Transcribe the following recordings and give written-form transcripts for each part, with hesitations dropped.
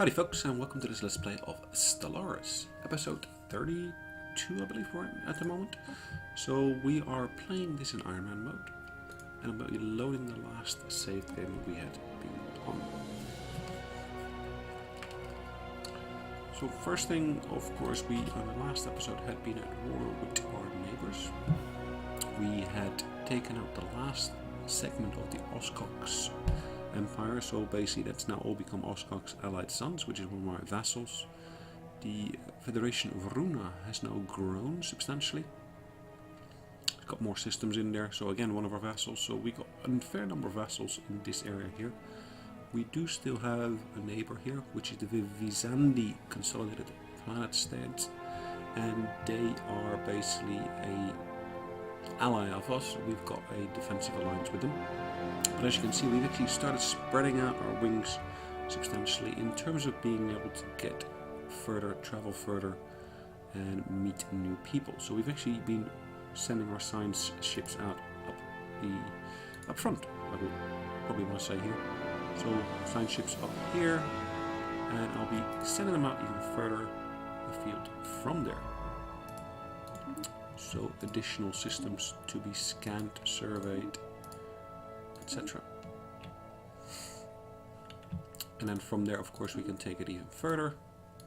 Howdy folks, and welcome to this Let's Play of Stellaris, episode 32 I believe we're at the moment. So we are playing this in Iron Man mode, and I'm going to be loading the last saved game that we had been on. So first thing, of course, we on the last episode had been at war with our neighbours. We had taken out the last segment of the Oscox Empire, so basically that's now all become Oscox allied sons, which is one of my vassals. The Federation of Runa has now grown substantially. It's got more systems in there, so again one of our vassals. So we got a fair number of vassals in this area here. We do still have a neighbor here, which is the Vizandi Consolidated Planet States, and they are basically a ally of us. We've got a defensive alliance with them. But as you can see, we've actually started spreading out our wings substantially in terms of being able to get further, travel further, and meet new people. So we've actually been sending our science ships out up front, I would probably want to say here. So science ships up here, and I'll be sending them out even further afield from there. So additional systems to be scanned, surveyed, etc. And then from there, of course, we can take it even further,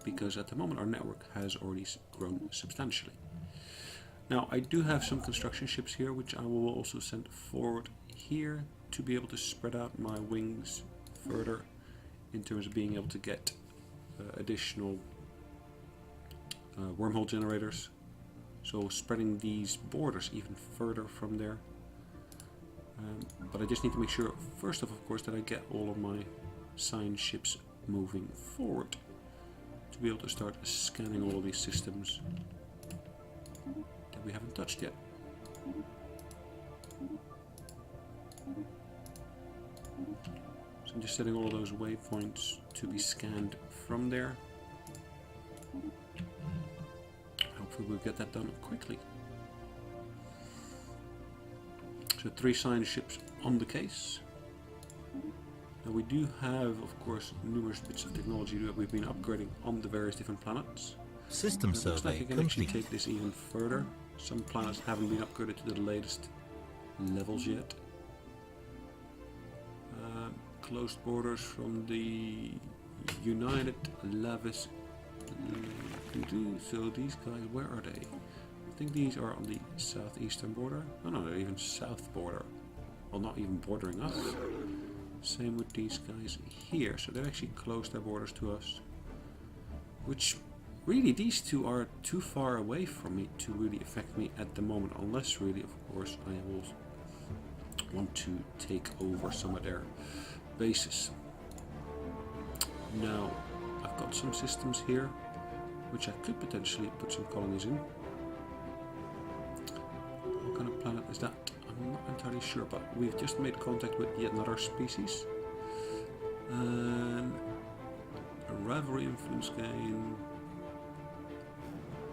because at the moment our network has already grown substantially. Now I do have some construction ships here, which I will also send forward here to be able to spread out my wings further in terms of being able to get additional wormhole generators. So spreading these borders even further from there. But I just need to make sure, first of course, that I get all of my science ships moving forward to be able to start scanning all of these systems that we haven't touched yet. So I'm just setting all of those waypoints to be scanned from there. Hopefully we'll get that done quickly. So 3 science ships on the case. Now we do have, of course, numerous bits of technology that we've been upgrading on the various different planets. System survey looks like I can actually take this even further. Some planets haven't been upgraded to the latest levels yet. Closed borders from the United Lavis. So these guys, where are they? I think these are on the southeastern border. No, they're even south border. Well, not even bordering us. Same with these guys here. So they've actually closed their borders to us. Which, really, these two are too far away from me to really affect me at the moment. Unless, really, of course, I will want to take over some of their bases. Now, I've got some systems here, which I could potentially put some colonies in. What kind of planet is that? I'm not entirely sure, but we've just made contact with yet another species. And a rivalry influence gain.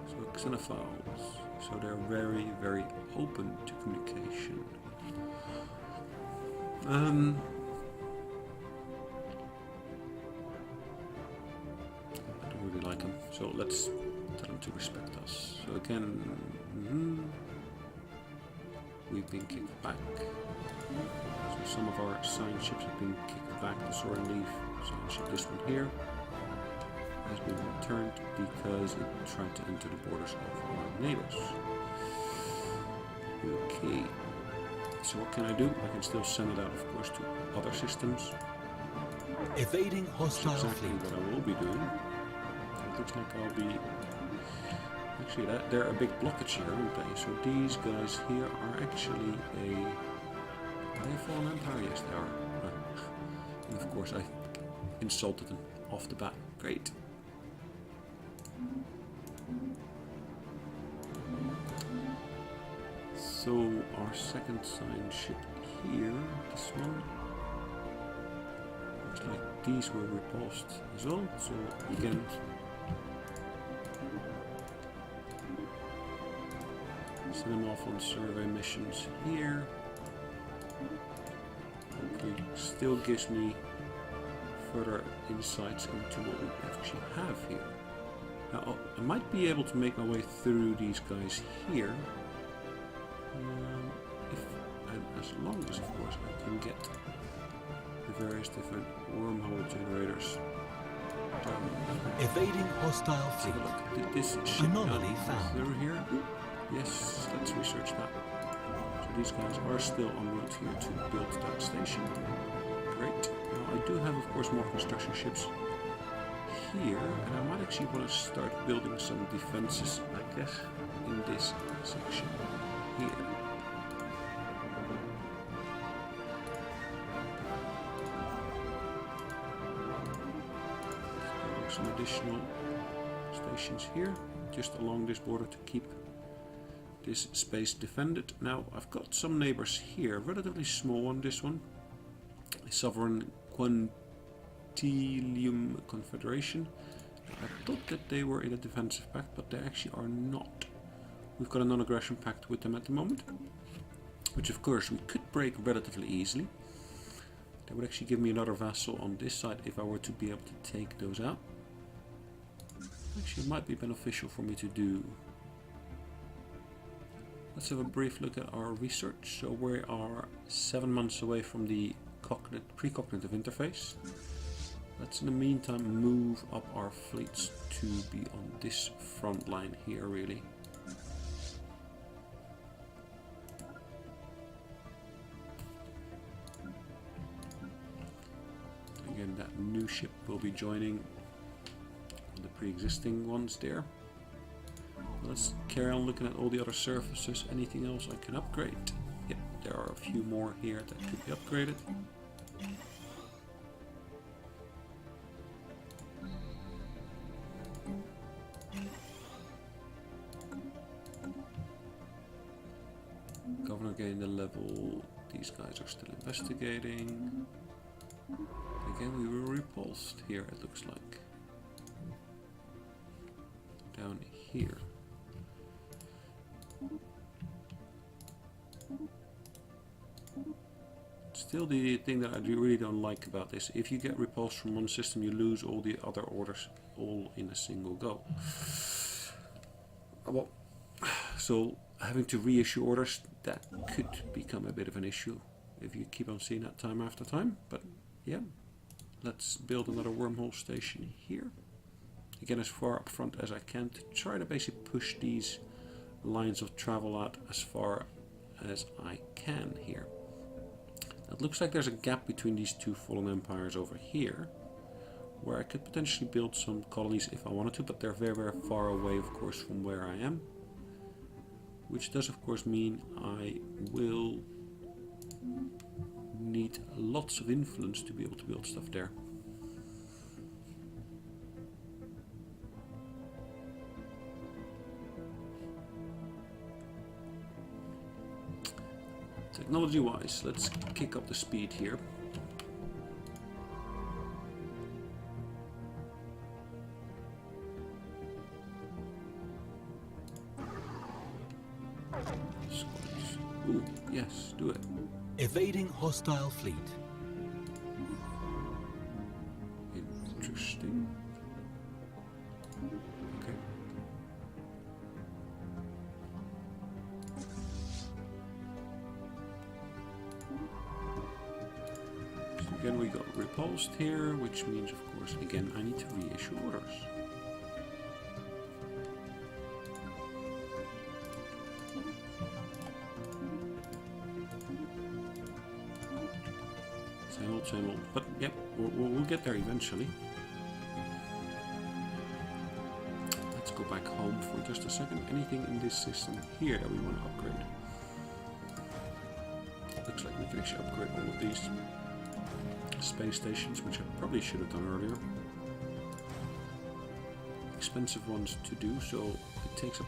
So xenophiles. So they're very, very open to communication. I don't really like them, so let's tell them to respect us. So again, we've been kicked back. So some of our science ships have been kicked back. The Soaring Leaf science ship, this one here, has been returned because it tried to enter the borders of our neighbors. Okay, so what can I do? I can still send it out, of course, to other systems. Evading hostile That's exactly fleet. what I will be doing. It looks like I'll be... Actually, they're a big blockage here, aren't they? So these guys here are actually a... Are they a fallen empire? Yes, they are. And of course, I insulted them off the bat. Great. So our second science ship here, this one. Looks like these were repulsed as well. So again, send them off on survey missions here. Hopefully still gives me further insights into what we actually have here. Now, I might be able to make my way through these guys here, as long as, of course, I can get the various different wormhole generators done. Evading hostile Take a fleet. look. Did this ship Anomaly not found. through here? Yes, let's research that. So these guys are still en route here to build that station. Great. Now I do have, of course, more construction ships here, and I might actually want to start building some defenses, I guess, in this section here. Some additional stations here, just along this border to keep this space defended. Now, I've got some neighbors here, relatively small on this one. The Sovereign Quintilium Confederation. I thought that they were in a defensive pact, but they actually are not. We've got a non-aggression pact with them at the moment, which of course we could break relatively easily. That would actually give me another vassal on this side if I were to be able to take those out. Actually, it might be beneficial for me to do. Let's have a brief look at our research. So we are 7 months away from the precognitive interface. Let's in the meantime move up our fleets to be on this front line here, really. Again, that new ship will be joining the pre-existing ones there. Let's carry on looking at all the other surfaces. Anything else I can upgrade? Yep, there are a few more here that could be upgraded. Governor gained a level. These guys are still investigating. Again, we were repulsed here, it looks like. Down here. Still, the thing that I really don't like about this, if you get repulsed from one system, you lose all the other orders all in a single go. Well, so having to reissue orders, that could become a bit of an issue if you keep on seeing that time after time. But yeah, let's build another wormhole station here. Again, as far up front as I can to try to basically push these lines of travel out as far as I can here. It looks like there's a gap between these two fallen empires over here, where I could potentially build some colonies if I wanted to, but they're very, very far away, of course, from where I am. Which does, of course, mean I will need lots of influence to be able to build stuff there. Technology-wise, let's kick up the speed here. Ooh, yes, do it. Evading hostile fleet. Interesting. Okay. So again, we got repulsed here, which means, of course, again, I need to reissue orders. Same old, but yep, we'll get there eventually. Let's go back home for just a second. Anything in this system here that we want to upgrade? Looks like we can actually upgrade all of these space stations, which I probably should have done earlier. Expensive ones to do, so it takes up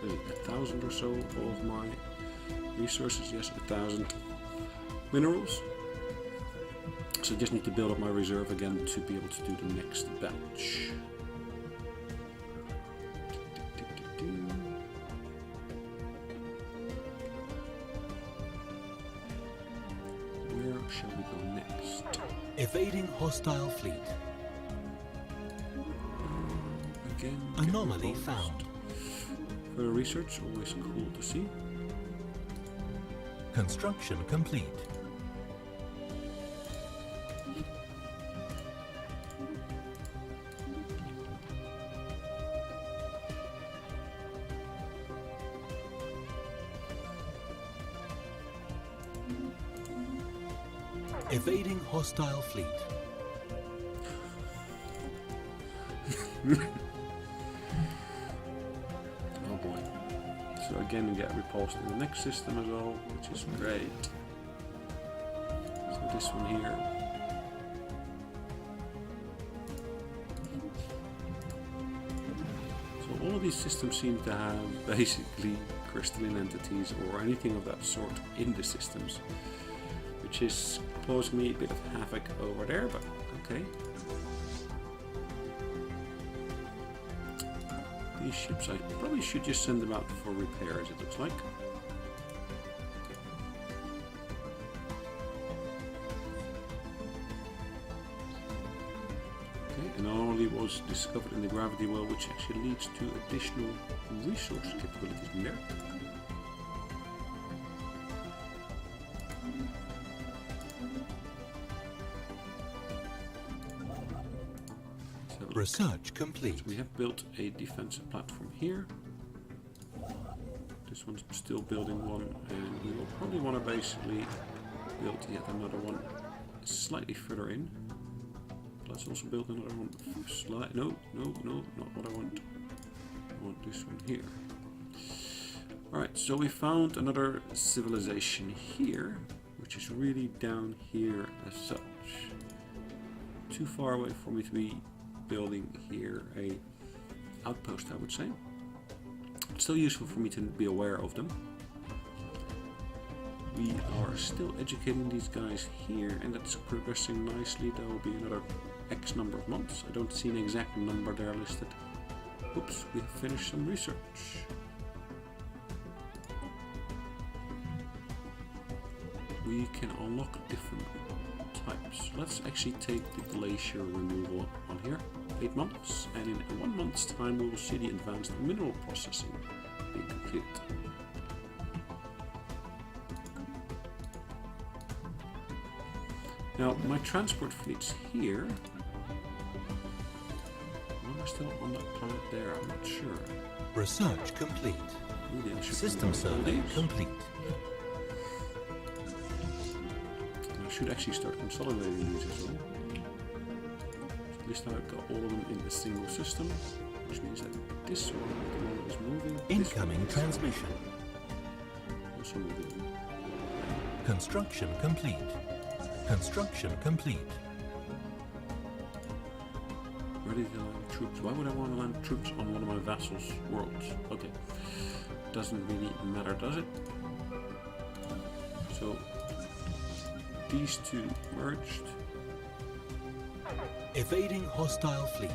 1,000 or so of my resources. Yes, 1,000 minerals. So I just need to build up my reserve again to be able to do the next batch. Where shall we go next? Evading hostile fleet. Again, Anomaly get found. further research, always cool to see. Construction complete. Evading hostile fleet. Oh boy. So again we get repulsed in the next system as well, which is great. So this one here. So all of these systems seem to have basically crystalline entities or anything of that sort in the systems, which is causing me a bit of havoc over there, but okay. These ships, I probably should just send them out for repairs, it looks like. Okay, an anomaly was discovered in the gravity well, which actually leads to additional resource capabilities in there. Research complete. So we have built a defensive platform here. This one's still building one, and we will probably want to basically build yet another one slightly further in. Let's also build another one. No, not what I want. I want this one here. Alright, so we found another civilization here, which is really down here as such. Too far away for me to be building here a outpost, I would say. It's still useful for me to be aware of them. We are still educating these guys here, and that's progressing nicely. There will be another X number of months. I don't see an exact number there listed. Oops, we have finished some research. We can unlock different types. Let's actually take the glacier removal on here. 8 months, and in 1 month's time we will see the advanced mineral processing being completed. Now my transport fleets here. Am I still on that planet there? I'm not sure. Research complete. Maybe I should System survey complete. I should actually start consolidating these as well. At least I've got all of them in a single system, which means that this one at the moment is moving. Incoming transmission. Also moving. Construction complete. Construction complete. Ready to land troops. Why would I want to land troops on one of my vassals' worlds? Okay. Doesn't really matter, does it? So these two merged. Evading hostile fleet.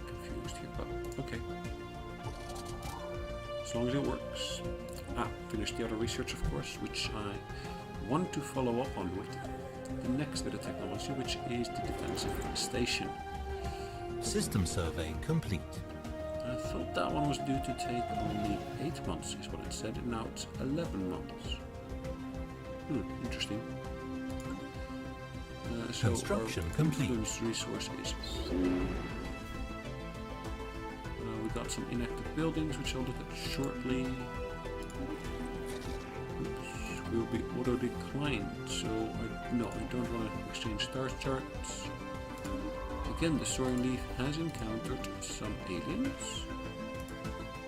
Confused here, but okay. As long as it works. Finish the other research, of course, which I want to follow up on with the next bit of technology, which is the defensive station. System survey complete. I thought that one was due to take only 8 months, is what it said, and now it's 11 months. Interesting. So Construction our complete. influence resource is we got some inactive buildings, which I'll look at shortly. Oops, will be auto declined, so I don't want to exchange star charts. Again, the Soaring Leaf has encountered some aliens,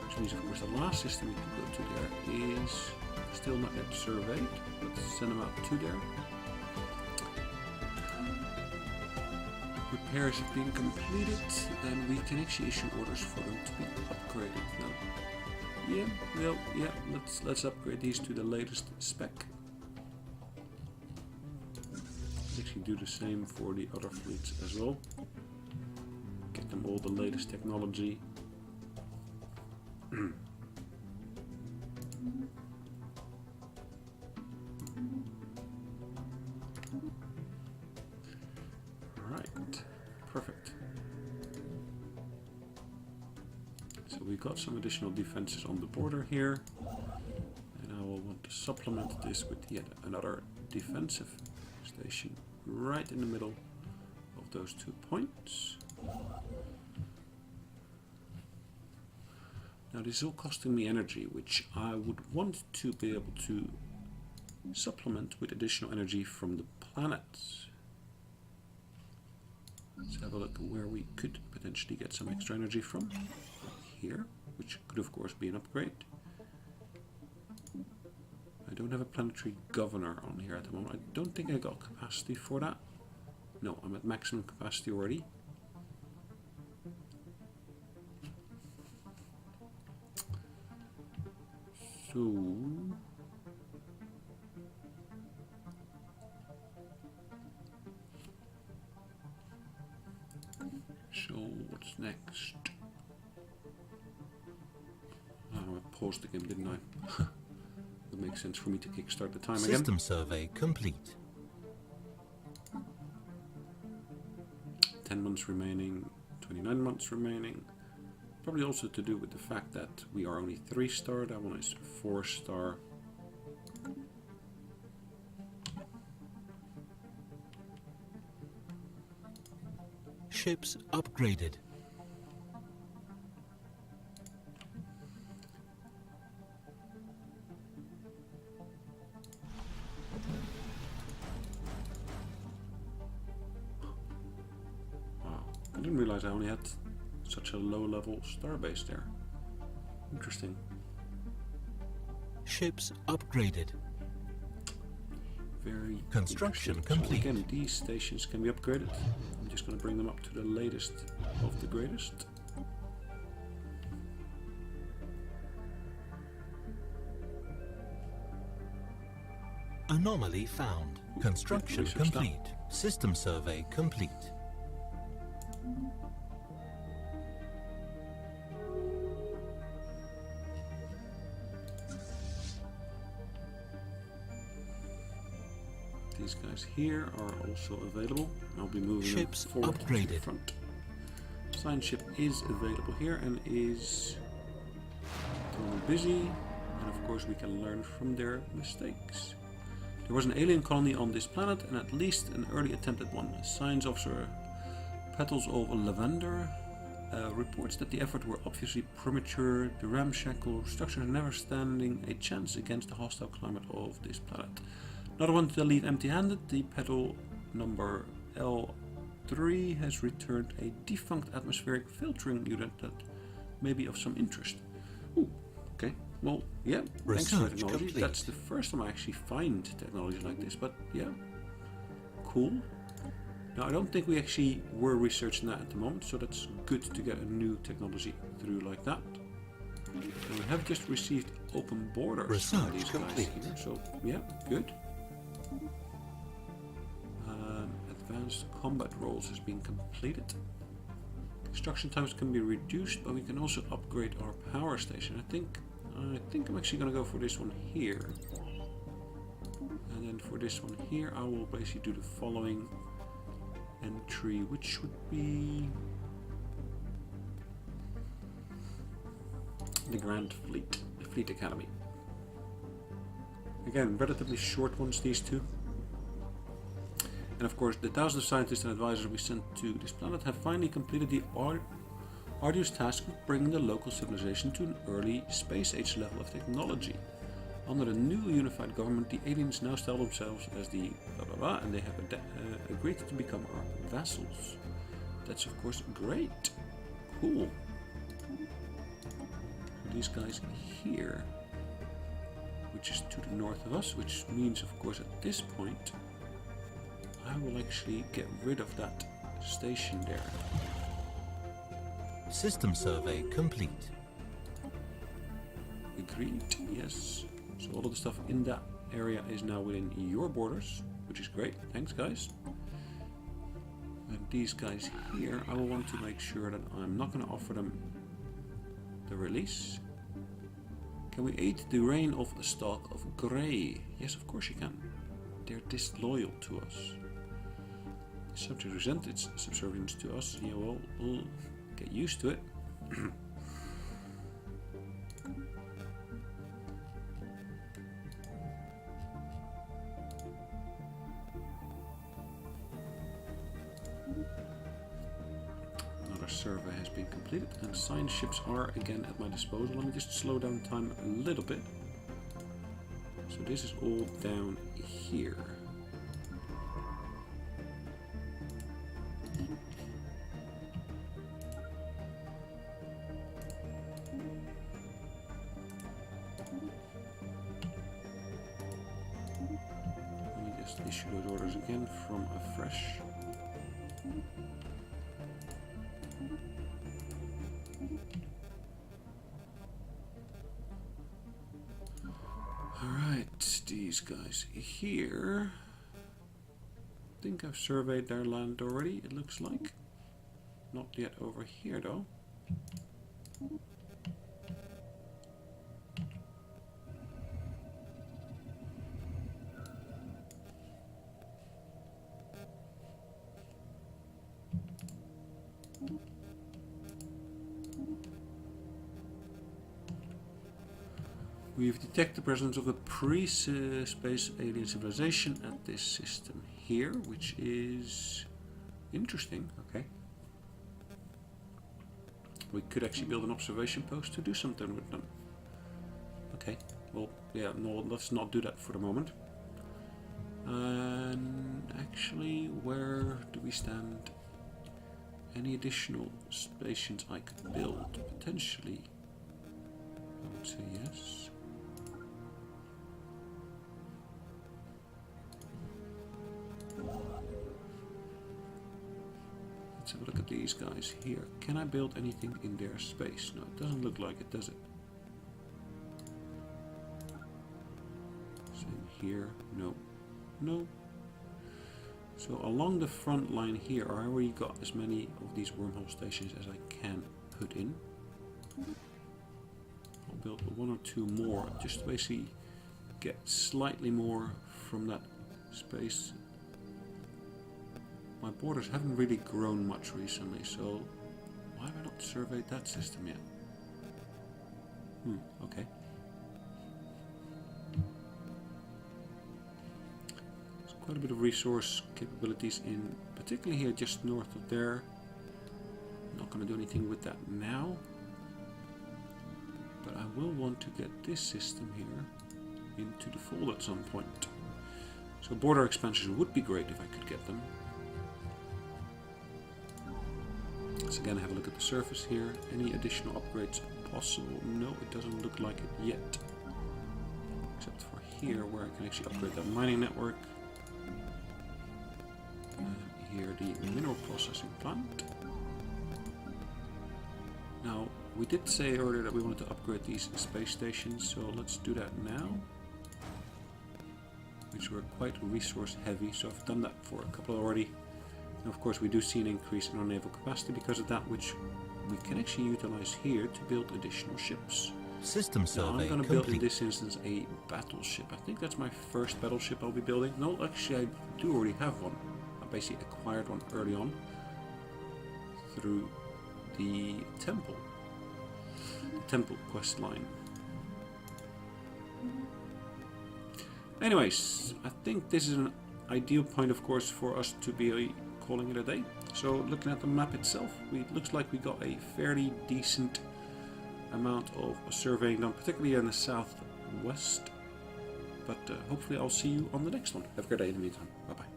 which means, of course, the last system we can go to there is still not yet surveyed. Let's send them out to there. Repairs have been completed, and we can actually issue orders for them to be upgraded now. Let's upgrade these to the latest spec. Actually do the same for the other fleets as well. Get them all the latest technology. we got some additional defenses on the border here. And I will want to supplement this with yet another defensive station right in the middle of those 2 points. Now this is all costing me energy, which I would want to be able to supplement with additional energy from the planets. Let's have a look at where we could potentially get some extra energy from. Here, which could of course be an upgrade. I don't have a planetary governor on here at the moment. I don't think I got capacity for that. No, I'm at maximum capacity already. So what's next? Oh, I paused the game, didn't I? It makes sense for me to kickstart the time again. System survey complete. 10 months remaining, 29 months remaining. Probably also to do with the fact that we are only 3-star. That one is 4-star. Ships upgraded. Wow, I didn't realize I only had such a low-level starbase there. Interesting. Ships upgraded. Very Construction interesting. So complete. again, these stations can be upgraded. I'm just going to bring them up to the latest of the greatest. Anomaly found. Construction research that. complete. System survey complete. These guys here are also available. I'll be moving Ships them forward to the upgraded. front. Science ship is available here and is busy. And of course we can learn from their mistakes. There was an alien colony on this planet and at least an early attempt at one. Science officer Petals of Lavender reports that the effort were obviously premature. The ramshackle structures never standing a chance against the hostile climate of this planet. Not wanting to leave empty-handed, the petal number L3 has returned a defunct atmospheric filtering unit that may be of some interest. Ooh, okay. Well, yeah, thanks for the Research technology. complete. That's the first time I actually find technology like this, but yeah, cool. Now, I don't think we actually were researching that at the moment, so that's good to get a new technology through like that. And we have just received open borders from Research these complete. guys here, so yeah, good. Advanced combat roles has been completed. Construction times can be reduced, but we can also upgrade our power station. I think I'm actually going to go for this one here. And then for this one here, I will basically do the following entry, which would be the Grand Fleet, the Fleet Academy. Again, relatively short ones, these two. And of course, the thousands of scientists and advisors we sent to this planet have finally completed the arduous task of bringing the local civilization to an early space age level of technology. Under the new unified government, the aliens now style themselves as the blah blah blah, and they have agreed to become our vassals. That's of course great. Cool. These guys here, which is to the north of us, which means of course at this point I will actually get rid of that station there. System survey complete. Agreed, yes. So all of the stuff in that area is now within your borders, which is great. Thanks, guys. And these guys here, I will want to make sure that I'm not going to offer them the release. Can we aid the reign of a stalk of grey? Yes, of course you can. They're disloyal to us. Subject resent its subservience to us. Yeah, well, we'll get used to it. survey has been completed, and science ships are again at my disposal. Let me just slow down time a little bit. So this is all down here. Let me just issue those orders again from afresh. Alright, these guys here. I think I've surveyed their land already, it looks like. Not yet over here though. We've detected the presence of a pre-space alien civilization at this system here, which is interesting. Okay. We could actually build an observation post to do something with them. Okay. Well, yeah, no, let's not do that for the moment. And actually, where do we stand? Any additional stations I could build? Potentially. I would say yes. Let's have a look at these guys here. Can I build anything in their space? No, it doesn't look like it, does it? Same here. No. No. So along the front line here, I already got as many of these wormhole stations as I can put in. I'll build one or two more, just to basically get slightly more from that space. My borders haven't really grown much recently, so why have I not surveyed that system yet? Okay. There's quite a bit of resource capabilities in, particularly here just north of there. I'm not going to do anything with that now, but I will want to get this system here into the fold at some point. So border expansions would be great if I could get them. Let's again have a look at the surface here. Any additional upgrades possible? No, it doesn't look like it yet. Except for here, where I can actually upgrade that mining network. And here, the mineral processing plant. Now, we did say earlier that we wanted to upgrade these space stations, so let's do that now. Which were quite resource heavy, so I've done that for a couple already. And of course we do see an increase in our naval capacity because of that, which we can actually utilize here to build additional ships. System survey I'm going to build in this instance a battleship. I think that's my first battleship I'll be building. No, actually I do already have one. I basically acquired one early on through the temple quest line. Anyways, I think this is an ideal point, of course, for us to be calling it a day. So looking at the map itself, it looks like we got a fairly decent amount of surveying done, particularly in the southwest. But hopefully I'll see you on the next one. Have a great day in the meantime. Bye bye.